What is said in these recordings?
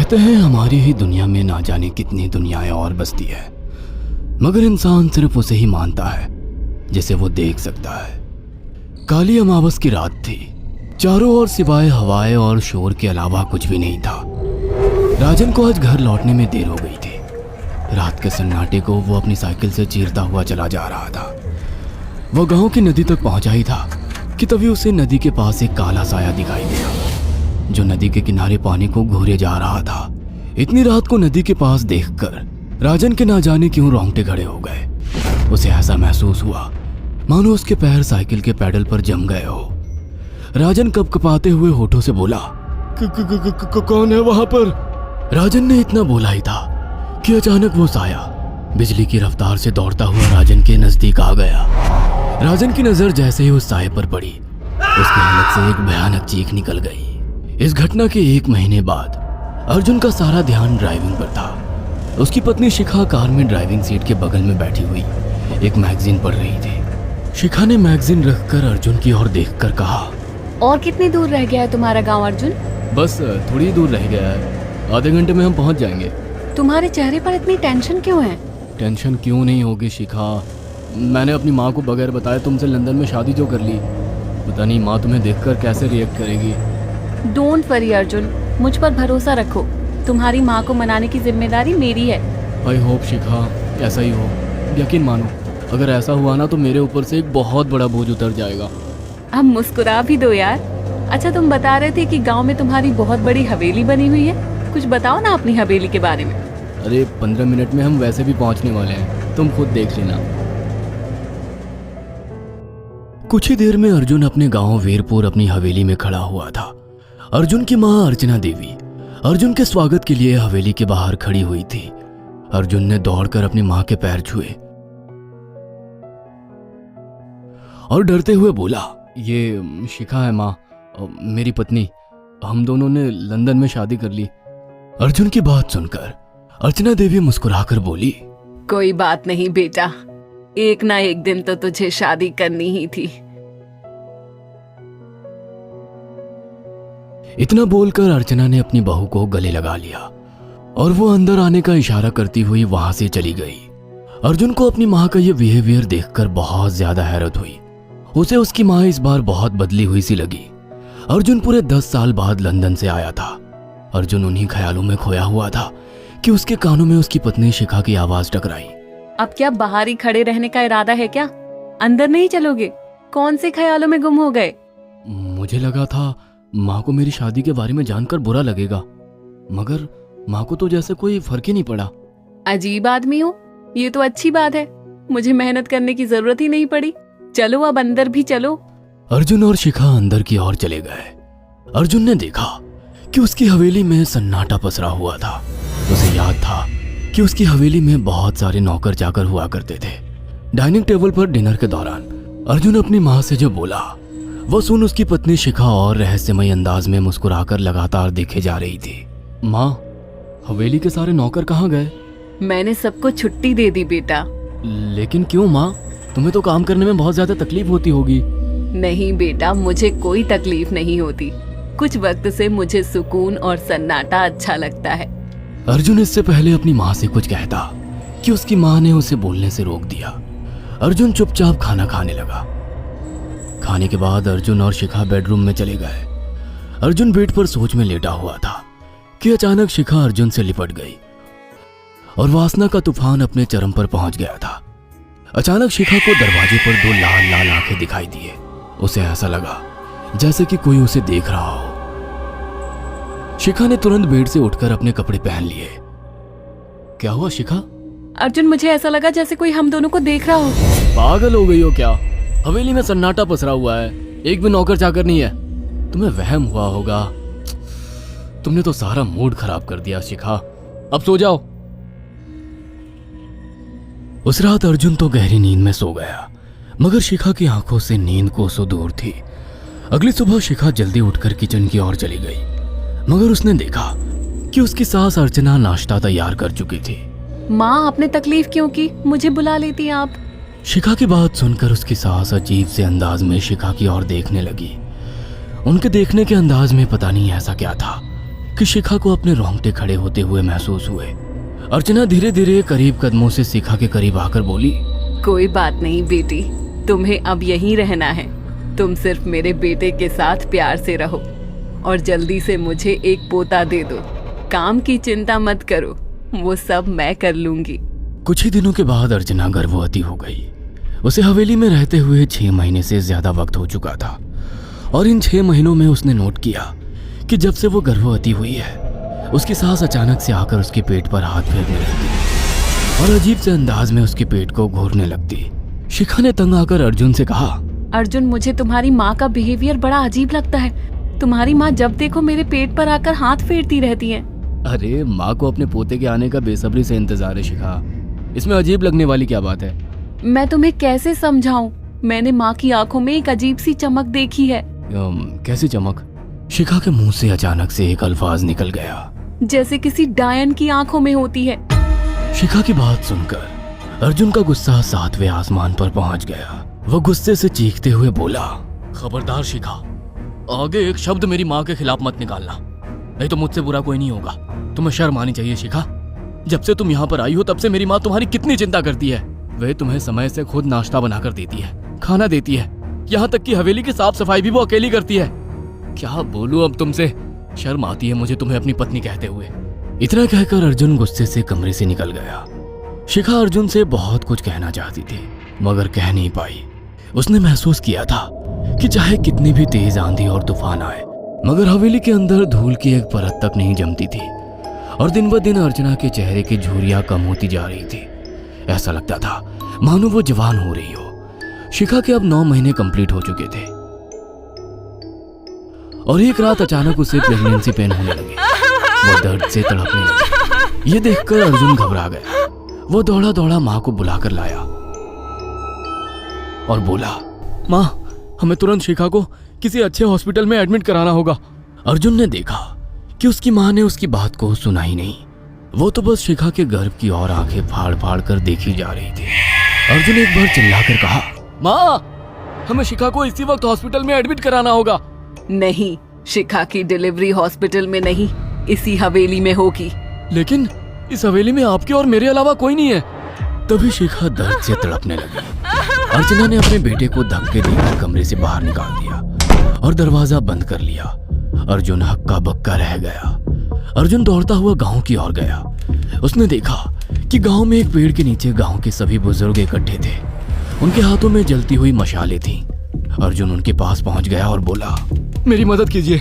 कहते हैं हमारी ही दुनिया में ना जाने कितनी दुनियाएं और बसती है, मगर इंसान सिर्फ उसे ही मानता है जिसे वो देख सकता है। काली अमावस की रात थी। चारों ओर सिवाय हवाएं और शोर के अलावा कुछ भी नहीं था। राजन को आज घर लौटने में देर हो गई थी। रात के सन्नाटे को वो अपनी साइकिल से चीरता हुआ चला जा रहा था। वह गांव की नदी तक पहुंचा ही था कि तभी उसे नदी के पास एक काला साया दिखाई दिया जो नदी के किनारे पानी को घूरे जा रहा था। इतनी रात को नदी के पास देखकर राजन के ना जाने क्यों रोंगटे खड़े हो गए। उसे ऐसा महसूस हुआ मानो उसके पैर साइकिल के पैडल पर जम गए हो। राजन कपकपाते हुए होठों से बोला, कौन है वहां पर? राजन ने इतना बोला ही था कि अचानक वो साया बिजली की रफ्तार से दौड़ता हुआ राजन के नजदीक आ गया। राजन की नजर जैसे ही उस साये पर पड़ी, उसके हलक से एक भयानक चीख निकल गई। इस घटना के 1 महीने बाद अर्जुन का सारा ध्यान ड्राइविंग पर था। उसकी पत्नी शिखा कार में ड्राइविंग सीट के बगल में बैठी हुई एक मैगजीन पढ़ रही थी। शिखा ने मैगजीन रखकर अर्जुन की ओर देखकर कहा, और कितनी दूर रह गया है तुम्हारा गांव अर्जुन? बस थोड़ी दूर रह गया है, आधे घंटे में हम पहुंच जाएंगे। तुम्हारे चेहरे पर इतनी टेंशन क्यों है? टेंशन क्यों नहीं होगी शिखा, मैंने अपनी माँ को बगैर बताए तुमसे लंदन में शादी जो कर ली। पता नहीं माँ तुम्हें देखकर कैसे रिएक्ट करेगी। डोंट वरी अर्जुन, मुझ पर भरोसा रखो। तुम्हारी माँ को मनाने की जिम्मेदारी मेरी है। आई होप शिखा ऐसा ही हो। यकीन मानो अगर ऐसा हुआ ना तो मेरे ऊपर से एक बहुत बड़ा बोझ उतर जाएगा। अब मुस्कुरा भी दो यार। अच्छा, तुम बता रहे थे कि गांव में तुम्हारी बहुत बड़ी हवेली बनी हुई है। कुछ बताओ ना अपनी हवेली के बारे में। अरे 15 मिनट में हम वैसे भी पहुंचने वाले हैं, तुम खुद देख लेना। कुछ ही देर में अर्जुन अपने गांव वीरपुर अपनी हवेली में खड़ा हुआ था। अर्जुन की मां अर्चना देवी अर्जुन के स्वागत के लिए हवेली के बाहर खड़ी हुई थी। अर्जुन ने दौड़कर अपनी मां के पैर छुए और डरते हुए बोला, ये शिखा है मां, मेरी पत्नी। हम दोनों ने लंदन में शादी कर ली। अर्जुन की बात सुनकर अर्चना देवी मुस्कुराकर बोली, कोई बात नहीं बेटा, एक ना एक दिन तो तुझे शादी करनी ही थी। इतना बोलकर अर्चना ने अपनी बहू को गले लगा लिया और वो अंदर आने का इशारा करती हुई वहां से चली गई। अर्जुन को अपनी माँ का ये बिहेवियर देखकर बहुत ज्यादा हैरत हुई। उसे उसकी माँ इस बार बहुत बदली हुई सी लगी। अर्जुन पूरे 10 साल बाद लंदन से आया था। अर्जुन उन्हीं ख्यालों में खोया हुआ था कि उसके कानों में उसकी पत्नी शिखा की आवाज टकराई। अब क्या बाहर ही खड़े रहने का इरादा है क्या? अंदर नहीं चलोगे? कौन से ख्यालों में गुम हो गए? मुझे लगा था माँ को मेरी शादी के बारे में जानकर बुरा लगेगा, मगर माँ को तो जैसे कोई फर्क ही नहीं पड़ा। अजीब आदमी हो। ये तो अच्छी बात है, मुझे मेहनत करने की जरूरत ही नहीं पड़ी। चलो अब अंदर भी चलो। अर्जुन और शिखा अंदर की ओर चले गए। अर्जुन ने देखा कि उसकी हवेली में सन्नाटा पसरा हुआ था। उसे याद था कि उसकी हवेली में बहुत सारे नौकर चाकर हुआ करते थे। डाइनिंग टेबल पर डिनर के दौरान अर्जुन अपनी माँ से जो बोला वो सुन उसकी पत्नी शिखा और रहस्यमय अंदाज में मुस्कुराकर लगातार देखे जा रही थी। माँ, हवेली के सारे नौकर कहाँ गए? मैंने सबको छुट्टी दे दी बेटा। लेकिन क्यों माँ, तुम्हें तो काम करने में बहुत ज्यादा तकलीफ होती होगी। नहीं बेटा, मुझे कोई तकलीफ नहीं होती। कुछ वक्त से मुझे सुकून और सन्नाटा अच्छा लगता है। अर्जुन इससे पहले अपनी माँ से कुछ कहता कि उसकी माँ ने उसे बोलने से रोक दिया। अर्जुन चुपचाप खाना खाने लगा। खाने के बाद अर्जुन और शिखा बेडरूम में चले गए। अर्जुन बेड पर सोच में लेटा हुआ था कि अचानक शिखा अर्जुन से लिपट गई और वासना का तूफान अपने चरम पर पहुंच गया था। अचानक शिखा को दरवाजे पर 2 लाल लाल आंखें दिखाई दिए। उसे ऐसा लगा जैसे कि कोई उसे देख रहा हो। शिखा ने तुरंत बेड से उठकर अपने कपड़े पहन लिए। क्या हुआ शिखा? अर्जुन, मुझे ऐसा लगा जैसे कोई हम दोनों को देख रहा हो। पागल हो गई हो क्या? हवेली में सन्नाटा पसरा हुआ है, एक भी नौकर चाकर नहीं है। तुम्हें वहम हुआ होगा। तुमने तो सारा मूड खराब कर दिया शिखा, अब सो जाओ। उस रात अर्जुन तो गहरी नींद में सो गया, मगर शिखा की आंखों से नींद कोसों दूर थी। अगली सुबह शिखा जल्दी उठकर किचन की ओर चली गई, मगर उसने देखा कि उसकी सास अर्चना नाश्ता तैयार कर चुकी थी। माँ, आपने तकलीफ क्यों की? मुझे बुला लेती आप। शिखा की बात सुनकर उसकी सास अजीब से अंदाज में शिखा की ओर देखने लगी। उनके देखने के अंदाज में पता नहीं ऐसा क्या था कि शिखा को अपने रोंगटे खड़े होते हुए महसूस हुए। अर्चना धीरे धीरे करीब कदमों से शिखा के करीब आकर बोली, कोई बात नहीं बेटी, तुम्हें अब यहीं रहना है। तुम सिर्फ मेरे बेटे के साथ प्यार से रहो और जल्दी से मुझे एक पोता दे दो। काम की चिंता मत करो, वो सब मैं कर लूंगी। कुछ ही दिनों के बाद अर्चना गर्भवती हो गई। उसे हवेली में रहते हुए 6 महीने से ज्यादा वक्त हो चुका था और इन 6 महीनों में उसने नोट किया कि जब से वो गर्भवती हुई है, उसकी सास अचानक से आकर उसके पेट पर हाथ फेरने लगती और अजीब से अंदाज में उसके पेट को घूरने लगती। शिखा ने तंग आकर अर्जुन से कहा, अर्जुन, मुझे तुम्हारी माँ का बिहेवियर बड़ा अजीब लगता है। तुम्हारी माँ जब देखो मेरे पेट पर आकर हाथ फेरती रहती है। अरे माँ को अपने पोते के आने का बेसब्री से इंतजार है शिखा, इसमें अजीब लगने वाली क्या बात है? मैं तुम्हें कैसे समझाऊं? मैंने माँ की आंखों में एक अजीब सी चमक देखी है। कैसी चमक? शिखा के मुंह से अचानक से एक अल्फाज निकल गया, जैसे किसी डायन की आंखों में होती है। शिखा की बात सुनकर अर्जुन का गुस्सा 7वें आसमान पर पहुंच गया। वो गुस्से से चीखते हुए बोला, खबरदार शिखा, आगे एक शब्द मेरी माँ के खिलाफ मत निकालना, नहीं तो मुझसे बुरा कोई नहीं होगा। तुम्हें शर्म आनी चाहिए शिखा। जब से तुम यहाँ पर आई हो तब से मेरी माँ तुम्हारी कितनी चिंता करती है। वह तुम्हें समय से खुद नाश्ता बनाकर देती है, खाना देती है, यहाँ तक कि हवेली की साफ सफाई भी वो अकेली करती है। क्या बोलूं अब तुमसे, शर्म आती है मुझे तुम्हें अपनी पत्नी कहते हुए। इतना कहकर अर्जुन गुस्से से कमरे से निकल गया। शिखा अर्जुन से बहुत कुछ कहना चाहती थी मगर कह नहीं पाई। उसने महसूस किया था कि चाहे कितनी भी तेज आंधी और तूफान आए मगर हवेली के अंदर धूल की एक परत तक नहीं जमती थी और दिन ब दिन अर्चना के चेहरे की झुर्रियां कम होती जा रही थी। ऐसा लगता था मानो वो जवान हो रही हो। शिखा के अब 9 महीने कंप्लीट हो चुके थे और एक रात अचानक उसे प्रेगनेंसी पेन होने लगे। वो दर्द से तड़पने लगी। ये देखकर अर्जुन घबरा गया। वो दौड़ा दौड़ा माँ को बुलाकर लाया और बोला, माँ, हमें तुरंत शिखा को किसी अच्छे हॉस्पिटल में एडमिट कराना होगा। अर्जुन ने देखा कि उसकी माँ ने उसकी बात को सुना ही नहीं। वो तो बस शिखा के गर्भ की ओर आंखें फाड़ फाड़ कर देखी जा रही थी। अर्जुन एक बार चिल्लाकर कहा, माँ, हमें शिखा को इसी वक्त हॉस्पिटल में एडमिट कराना होगा। नहीं, शिखा की डिलीवरी हॉस्पिटल में नहीं, इसी हवेली में होगी। लेकिन इस हवेली में आपके और मेरे अलावा कोई नहीं है। तभी शिखा दर्द से तड़पने लगी। अर्चना ने अपने बेटे को धक्के देकर कमरे से बाहर निकाल दिया और दरवाजा बंद कर लिया। अर्जुन हक्का बक्का रह गया। अर्जुन दौड़ता हुआ गांव की ओर गया। उसने देखा कि गांव में एक पेड़ के नीचे गांव के सभी बुजुर्ग इकट्ठे थे। उनके हाथों में जलती हुई मशालें थीं। अर्जुन उनके पास पहुंच गया और बोला, मेरी मदद कीजिए,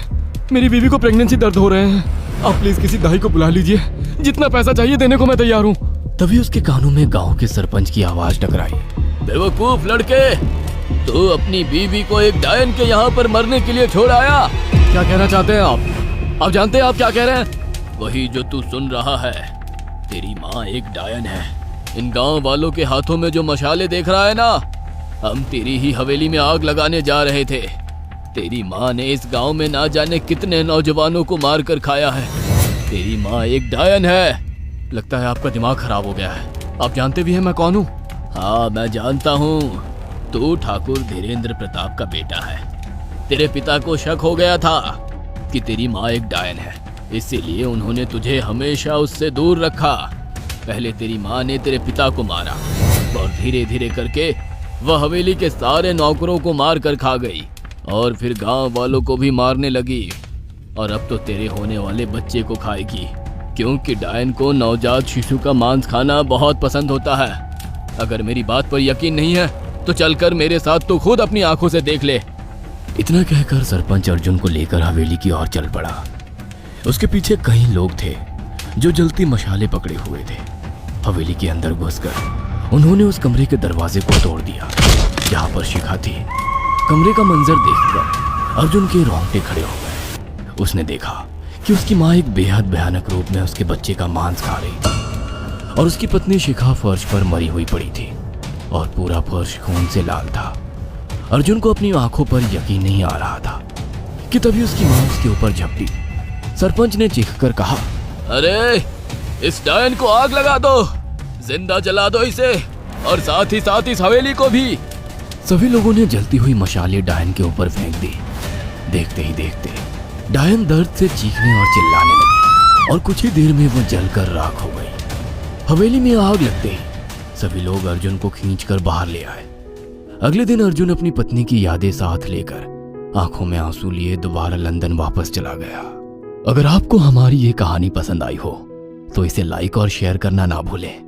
मेरी बीवी को प्रेगनेंसी दर्द हो रहे हैं। आप प्लीज किसी दाई को बुला लीजिए, जितना पैसा चाहिए देने को मैं तैयार हूँ। तभी उसके कानों में गांव के सरपंच की आवाज टकराई, बेवकूफ लड़के, तू अपनी बीवी को एक डायन के यहाँ पर मरने के लिए छोड़ आया। क्या कहना चाहते हैं आप? आप जानते हैं आप क्या कह रहे हैं? वही जो तू सुन रहा है। तेरी माँ एक डायन है। इन गांव वालों के हाथों में जो मशाले देख रहा है ना, हम तेरी ही हवेली में आग लगाने जा रहे थे। तेरी माँ ने इस गांव में ना जाने कितने नौजवानों को मार कर खाया है। तेरी माँ एक डायन है। लगता है आपका दिमाग खराब हो गया है। आप जानते भी हैं मैं कौन हूँ? हाँ, मैं जानता हूँ। तू ठाकुर धीरेन्द्र प्रताप का बेटा है। तेरे पिता को शक हो गया था कि तेरी माँ एक डायन है, इसीलिए उन्होंने तुझे हमेशा उससे दूर रखा। पहले तेरी माँ ने तेरे पिता को मारा और धीरे धीरे करके वह हवेली के सारे नौकरों को मार कर खा गई और फिर गांव वालों को भी मारने लगी। और अब तो तेरे होने वाले बच्चे को खाएगी, क्योंकि डायन को नवजात शिशु का मांस खाना बहुत पसंद होता है। अगर मेरी बात पर यकीन नहीं है तो चलकर मेरे साथ तो खुद अपनी आंखों से देख ले। इतना कहकर सरपंच अर्जुन को लेकर हवेली की ओर चल पड़ा। उसके पीछे कई लोग थे जो जलती मशाले पकड़े हुए थे। हवेली के अंदर घुसकर उन्होंने उस कमरे के दरवाजे को तोड़ दिया जहाँ पर शिखा थी। कमरे का मंजर देखकर अर्जुन के रोंगटे खड़े हो गए। उसने देखा कि उसकी माँ एक बेहद भयानक रूप में उसके बच्चे का मांस खा रही थी और उसकी पत्नी शिखा फर्श पर मरी हुई पड़ी थी और पूरा फर्श खून से लाल था। अर्जुन को अपनी आंखों पर यकीन नहीं आ रहा था कि तभी उसकी माँ उसके ऊपर झपटी। सरपंच ने चीखकर कहा, अरे इस डायन को आग लगा दो, जिंदा जला दो इसे और साथ ही इस हवेली को भी। सभी लोगों ने जलती हुई मशाले डायन के ऊपर फेंक दी। देखते ही देखते डायन दर्द से चीखने और चिल्लाने लगी और कुछ ही देर में वो जलकर राख हो गई। हवेली में आग लगते ही सभी लोग अर्जुन को खींचकर बाहर ले आए। अगले दिन अर्जुन अपनी पत्नी की यादें साथ लेकर आंखों में आंसू लिए दोबारा लंदन वापस चला गया। अगर आपको हमारी ये कहानी पसंद आई हो तो इसे लाइक और शेयर करना ना भूलें।